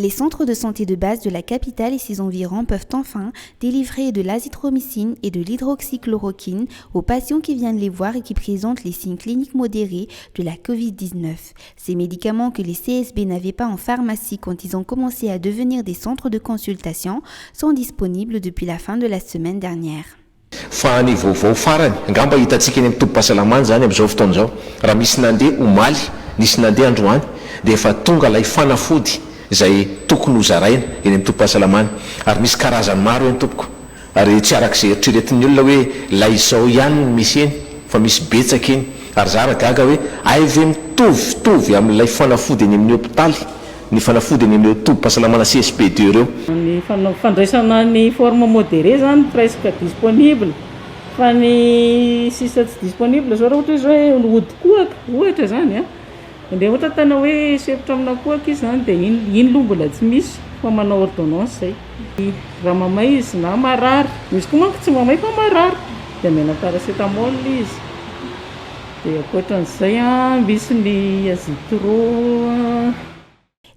Les centres de santé de base de la capitale et ses environs peuvent enfin délivrer de l'azithromycine et de l'hydroxychloroquine aux patients qui viennent les voir et qui présentent les signes cliniques modérés de la COVID-19. Ces médicaments que les CSB n'avaient pas en pharmacie quand ils ont commencé à devenir des centres de consultation sont disponibles depuis la fin de la semaine dernière. Fa ny vaovao farany angamba hitantsika eny amin'ny tombom-pahasalamana zany amin'izao fotoana izao raha misy nandeha omaly nisy nandeha androany dia efa tonga ilay fanafody izay tokony ho zaraina eny amin'ny tombom-pahasalamana ary misy karazany maro eny tompoko ary tsy arak'izay eritreretin'ny olona hoe ilay izao ihany no misy eny fa misy betsaka eny ary zara gaga hoe aive mitovitovy amin'ilay fanafody eny amin'ny hôpitaly ny fanafody eny amin'ny tombom-pahasalamana CSP2 ireo. Ny fandraisana ny forme modéré zany presque disponible fa ny sisa tsy disponible zao raha ohatra hoe hodikoaka ohatra zany a dia ohatra tana hoe sevitra amina kohaka izy zany dia iny loha mbola tsy misy fa manao ordonnance zay. Raha mamay izy na marary misy koa manko tsy mamay fa marary dia mena paracétamol izy dia ankoatran'izay misy ny azitro.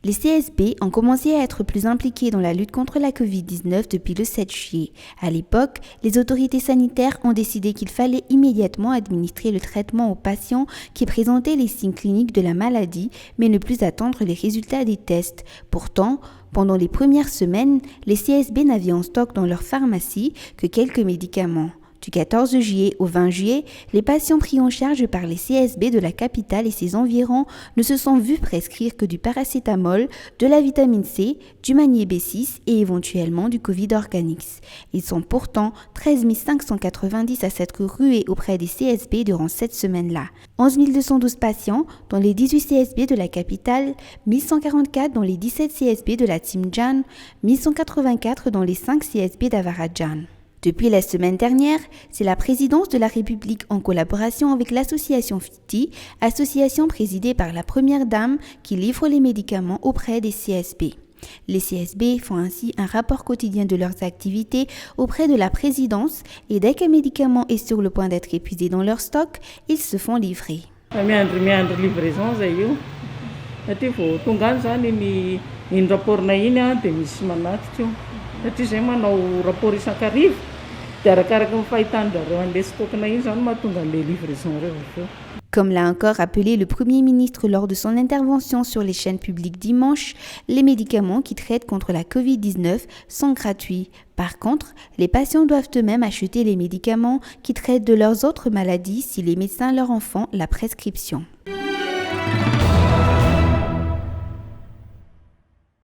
Les CSB ont commencé à être plus impliqués dans la lutte contre la COVID-19 depuis le 7 juillet. À l'époque, les autorités sanitaires ont décidé qu'il fallait immédiatement administrer le traitement aux patients qui présentaient les signes cliniques de la maladie, mais ne plus attendre les résultats des tests. Pourtant, pendant les premières semaines, les CSB n'avaient en stock dans leur pharmacie que quelques médicaments. Du 14 juillet au 20 juillet, les patients pris en charge par les CSB de la capitale et ses environs ne se sont vus prescrire que du paracétamol, de la vitamine C, du magné B6 et éventuellement du Covid Organix. Ils sont pourtant 13 590 à s'être rués auprès des CSB durant cette semaine-là. 11 212 patients dans les 18 CSB de la capitale, 1144 dans les 17 CSB de la Timjan, 1184 dans les 5 CSB d'Avaradjan. Depuis la semaine dernière, c'est la présidence de la République en collaboration avec l'association FITI, association présidée par la Première Dame, qui livre les médicaments auprès des CSB. Les CSB font ainsi un rapport quotidien de leurs activités auprès de la présidence et dès qu'un médicament est sur le point d'être épuisé dans leur stock, ils se font livrer. Miandry livraison zay io. Satria vao tonga any zany iny rapportna iny dia misy manatitra io. Satria zay manao rapport isan-kariva dia arakaraka ny fahitan-jareo an'ilay stockna iny zany mahatonga an'ilay livraison reo. Comme l'a encore rappelé le Premier ministre lors de son intervention sur les chaînes publiques dimanche, les médicaments qui traitent contre la COVID-19 sont gratuits. Par contre, les patients doivent eux-mêmes acheter les médicaments qui traitent de leurs autres maladies si les médecins leur en font la prescription.